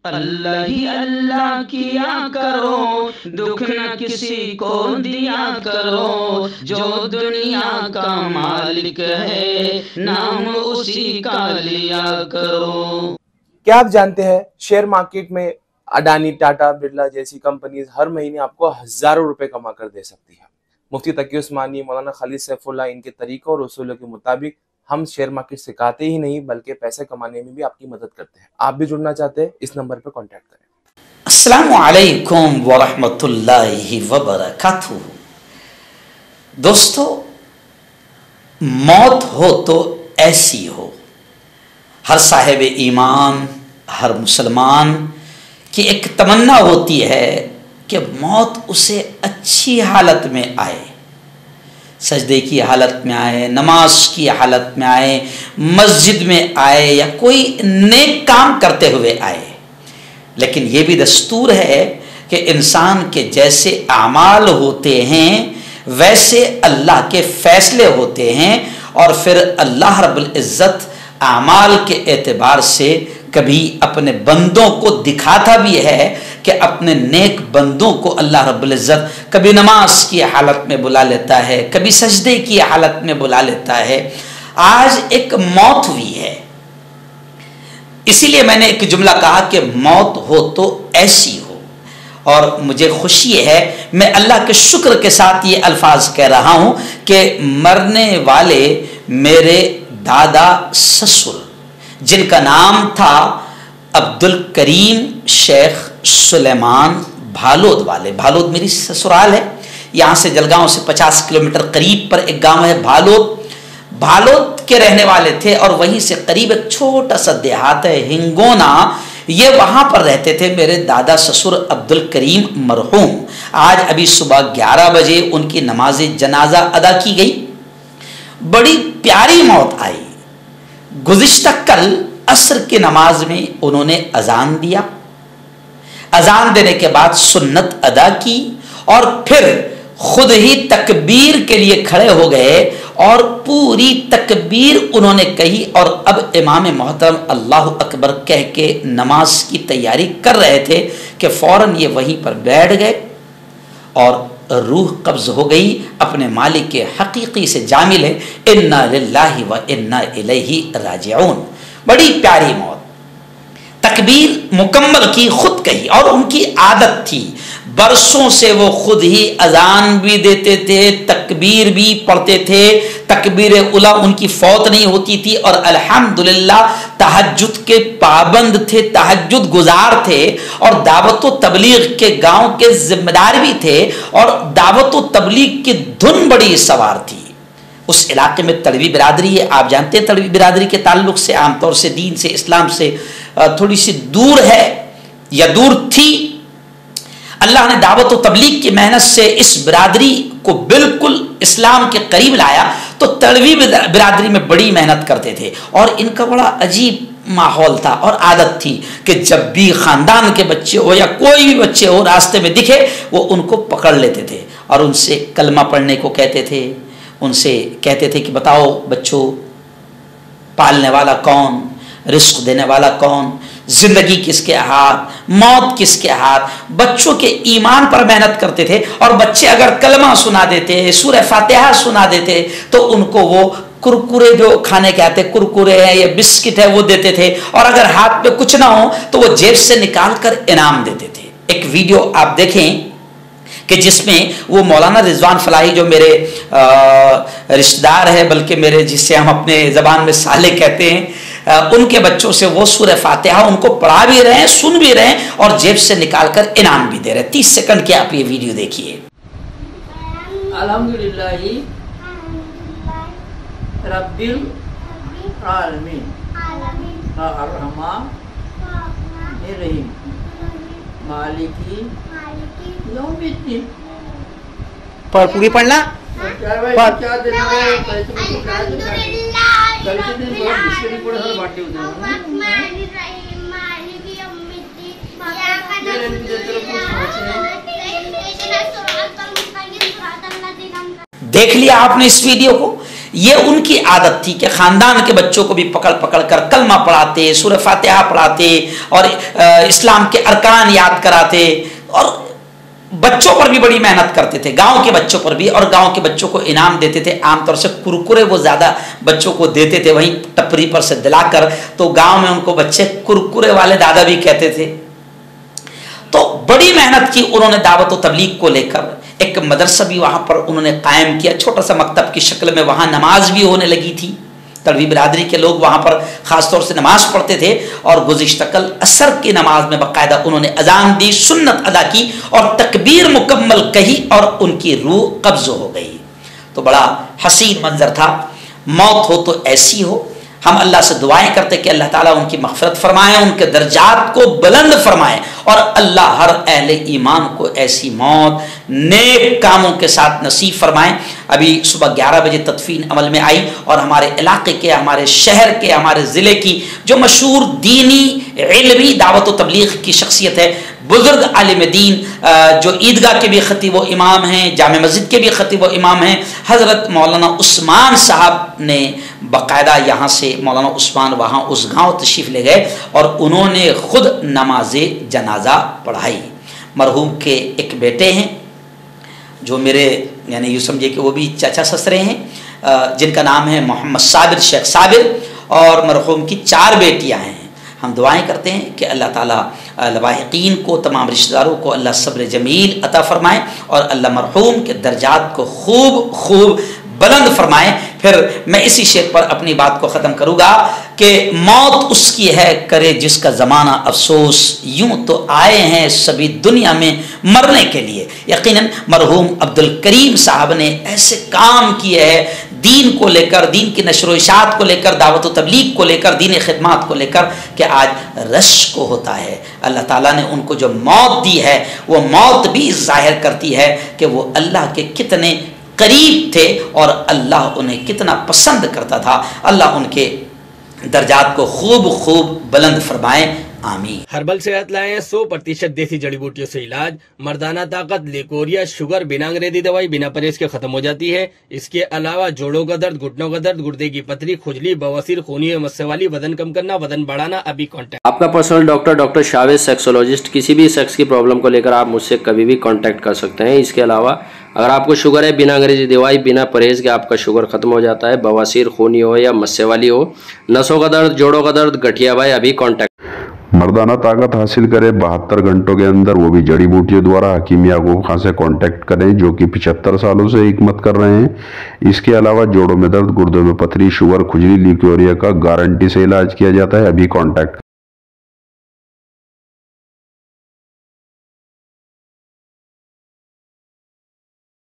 اللہ ہی اللہ کیا کرو، دکھ نہ کسی کو دیا کرو، جو دنیا کا مالک ہے نام اسی کا لیا کرو۔ کیا آپ جانتے ہیں شیئر مارکیٹ میں اڈانی، ٹاٹا، برلا جیسی کمپنیز ہر مہینے آپ کو ہزاروں روپے کما کر دے سکتی ہے۔ مفتی تقی عثمانی، مولانا خالد سیف اللہ، ان کے طریقوں اور اصولوں کے مطابق ہم شیئر مارکیٹ سکھاتے ہی نہیں بلکہ پیسے کمانے میں بھی آپ کی مدد کرتے ہیں۔ آپ بھی جڑنا چاہتے ہیں اس نمبر پر کانٹیکٹ کریں۔ السلام علیکم ورحمۃ اللہ وبرکاتہ۔ دوستو، موت ہو تو ایسی ہو، ہر صاحب ایمان، ہر مسلمان کی ایک تمنا ہوتی ہے کہ موت اسے اچھی حالت میں آئے، سجدے کی حالت میں آئے، نماز کی حالت میں آئے، مسجد میں آئے یا کوئی نیک کام کرتے ہوئے آئے۔ لیکن یہ بھی دستور ہے کہ انسان کے جیسے اعمال ہوتے ہیں ویسے اللہ کے فیصلے ہوتے ہیں، اور پھر اللہ رب العزت اعمال کے اعتبار سے کبھی اپنے بندوں کو دکھاتا بھی ہے کہ اپنے نیک بندوں کو اللہ رب العزت کبھی نماز کی حالت میں بلا لیتا ہے، کبھی سجدے کی حالت میں بلا لیتا ہے۔ آج ایک موت ہوئی ہے، اسی لیے میں نے ایک جملہ کہا کہ موت ہو تو ایسی ہو، اور مجھے خوشی ہے، میں اللہ کے شکر کے ساتھ یہ الفاظ کہہ رہا ہوں کہ مرنے والے میرے دادا سسر، جن کا نام تھا عبد الکریم شیخ سلیمان بھالود والے، بھالود میری سسرال ہے، یہاں سے جلگاؤں سے 50 کلومیٹر قریب پر ایک گاؤں ہے بھالود کے رہنے والے تھے، اور وہیں سے قریب ایک چھوٹا سا دیہات ہے ہنگونا، یہ وہاں پر رہتے تھے میرے دادا سسر عبد الکریم مرحوم۔ آج ابھی صبح 11 بجے ان کی نماز جنازہ ادا کی گئی۔ بڑی پیاری موت آئی۔ گزشتہ کل عصر کی نماز میں انہوں نے اذان دیا، اذان دینے کے بعد سنت ادا کی، اور پھر خود ہی تکبیر کے لیے کھڑے ہو گئے اور پوری تکبیر انہوں نے کہی، اور اب امام محترم اللہ اکبر کہہ کے نماز کی تیاری کر رہے تھے کہ فوراً یہ وہیں پر بیٹھ گئے اور روح قبض ہو گئی، اپنے مالک کے حقیقی سے جا ملے۔ انا للہ و انا الیہ راجعون۔ بڑی پیاری موت، تکبیر مکمل کی، خود کہی، اور ان کی عادت تھی، برسوں سے وہ خود ہی اذان بھی دیتے تھے، تکبیر بھی پڑھتے تھے، تکبیر اولیٰ ان کی فوت نہیں ہوتی تھی، اور الحمدللہ تہجد کے پابند تھے، تہجد گزار تھے، اور دعوت و تبلیغ کے گاؤں کے ذمہ دار بھی تھے، اور دعوت و تبلیغ کی دھن بڑی سوار تھی۔ اس علاقے میں تڑوی برادری ہے، آپ جانتے ہیں تڑوی برادری کے تعلق سے عام طور سے دین سے، اسلام سے تھوڑی سی دور ہے یا دور تھی۔ اللہ نے دعوت و تبلیغ کی محنت سے اس برادری کو بالکل اسلام کے قریب لایا، تو تڑوی برادری میں بڑی محنت کرتے تھے، اور ان کا بڑا عجیب ماحول تھا اور عادت تھی کہ جب بھی خاندان کے بچے ہو یا کوئی بھی بچے ہو راستے میں دکھے، وہ ان کو پکڑ لیتے تھے اور ان سے کلمہ پڑھنے کو کہتے تھے، ان سے کہتے تھے کہ بتاؤ بچوں، پالنے والا کون، رزق دینے والا کون، زندگی کس کے ہاتھ، موت کس کے ہاتھ۔ بچوں کے ایمان پر محنت کرتے تھے، اور بچے اگر کلمہ سنا دیتے، سورہ فاتحہ سنا دیتے، تو ان کو وہ کرکرے جو کھانے کے آتے، کرکرے ہیں یا بسکٹ ہے، وہ دیتے تھے، اور اگر ہاتھ پہ کچھ نہ ہو تو وہ جیب سے نکال کر انعام دیتے تھے۔ ایک ویڈیو آپ دیکھیں کہ جس میں وہ مولانا رضوان فلاحی، جو میرے رشتہ دار ہے، بلکہ میرے جسے ہم اپنے زبان میں سالے کہتے ہیں، ان کے بچوں سے وہ سورہ فاتحہ ان کو پڑھا بھی رہے ہیں، سن بھی رہے ہیں، اور جیب سے نکال کر انعام بھی دے رہے ہیں۔ 30 سیکنڈ کی آپ یہ ویڈیو دیکھیے۔ الحمدللہ رب العالمین الرحمن الرحیم مالکی یوم الدین۔ پوری پڑھنا۔ دیکھ لیا آپ نے اس ویڈیو کو یہ ان کی عادت تھی کہ خاندان کے بچوں کو بھی پکڑ پکڑ کر کلمہ پڑھاتے، سورہ فاتحہ پڑھاتے اور اسلام کے ارکان یاد کراتے، اور بچوں پر بھی بڑی محنت کرتے تھے، گاؤں کے بچوں پر بھی، اور گاؤں کے بچوں کو انعام دیتے تھے۔ عام طور سے کرکرے وہ زیادہ بچوں کو دیتے تھے وہیں ٹپری پر سے دلا کر، تو گاؤں میں ان کو بچے کرکرے والے دادا بھی کہتے تھے۔ تو بڑی محنت کی انہوں نے دعوت و تبلیغ کو لے کر، ایک مدرسہ بھی وہاں پر انہوں نے قائم کیا، چھوٹا سا مکتب کی شکل میں، وہاں نماز بھی ہونے لگی تھی۔ تڑوی برادری کے لوگ وہاں پر خاص طور سے نماز پڑھتے تھے، اور گزشتہ کل عصر کی نماز میں باقاعدہ انہوں نے اذان دی، سنت ادا کی اور تکبیر مکمل کہی، اور ان کی روح قبض ہو گئی۔ تو بڑا حسین منظر تھا۔ موت ہو تو ایسی ہو۔ ہم اللہ سے دعائیں کرتے کہ اللہ تعالیٰ ان کی مغفرت فرمائے، ان کے درجات کو بلند فرمائے، اور اللہ ہر اہل ایمان کو ایسی موت نیک کاموں کے ساتھ نصیب فرمائے۔ ابھی صبح 11 بجے تدفین عمل میں آئی، اور ہمارے علاقے کے، ہمارے شہر کے، ہمارے ضلع کی جو مشہور دینی علمی دعوت و تبلیغ کی شخصیت ہے، بزرگ عالم دین، جو عیدگاہ کے بھی خطیب و امام ہیں، جامع مسجد کے بھی خطیب و امام ہیں، حضرت مولانا عثمان صاحب نے باقاعدہ یہاں سے، مولانا عثمان وہاں اس گاؤں تشریف لے گئے، اور انہوں نے خود نماز جنازہ پڑھائی۔ مرحوم کے ایک بیٹے ہیں جو میرے، یعنی یوں سمجھے کہ وہ بھی چچا سسرے ہیں، جن کا نام ہے محمد صابر، شیخ صابر، اور مرحوم کی 4 بیٹیاں ہیں۔ ہم دعائیں کرتے ہیں کہ اللہ تعالیٰ لواحقین کو، تمام رشتہ داروں کو اللہ صبر جمیل عطا فرمائے، اور اللہ مرحوم کے درجات کو خوب خوب بلند فرمائے۔ پھر میں اسی شعر پر اپنی بات کو ختم کروں گا کہ موت اس کی ہے کرے جس کا زمانہ افسوس، یوں تو آئے ہیں سبھی دنیا میں مرنے کے لیے۔ یقیناً مرحوم عبد الکریم صاحب نے ایسے کام کیے ہیں دین کو لے کر، دین کی نشر و اشاعت کو لے کر، دعوت و تبلیغ کو لے کر، دین خدمات کو لے کر، کہ آج رش کو ہوتا ہے۔ اللہ تعالیٰ نے ان کو جو موت دی ہے، وہ موت بھی ظاہر کرتی ہے کہ وہ اللہ کے کتنے قریب تھے اور اللہ انہیں کتنا پسند کرتا تھا۔ اللہ ان کے درجات کو خوب خوب بلند فرمائے، آمین۔ ہربل صحت لائے ہیں 100% دیسی جڑی بوٹیوں سے علاج، مردانہ طاقت، لیکوریا، شوگر، بنا انگریزی دوائی، بنا پرہیز کے ختم ہو جاتی ہے۔ اس کے علاوہ جوڑوں کا درد، گھٹنوں کا درد، گردے کی پتھری، کھجلی، بواسیر، خونی مسے والی، وزن کم کرنا، وزن بڑھانا، ابھی کانٹیکٹ۔ آپ کا پرسنل ڈاکٹر شاوز سیکسولوجسٹ، کسی بھی سیکس کی پرابلم کو لے کر آپ مجھ سے کبھی بھی کانٹیکٹ کر سکتے ہیں۔ اس کے علاوہ اگر آپ کو شوگر ہے، بنا انگریزی دوائی، بنا پرہیز کے آپ کا شوگر ختم ہو جاتا ہے، بواسیر، خونی ہو یا مسے والی ہو، نسوں کا درد، جوڑوں کا درد، گٹھیا بھائی، ابھی کانٹیکٹ۔ مردانہ طاقت حاصل کرے 72 گھنٹوں کے اندر، وہ بھی جڑی بوٹیوں دوارا، حکیم یعقوب خان سے کانٹیکٹ کریں جو کہ 75 سالوں سے حکمت کر رہے ہیں۔ اس کے علاوہ جوڑوں میں درد، گردوں میں پتھری، شوگر، کھجلی، لیکوریا کا گارنٹی سے علاج کیا جاتا ہے، ابھی کانٹیکٹ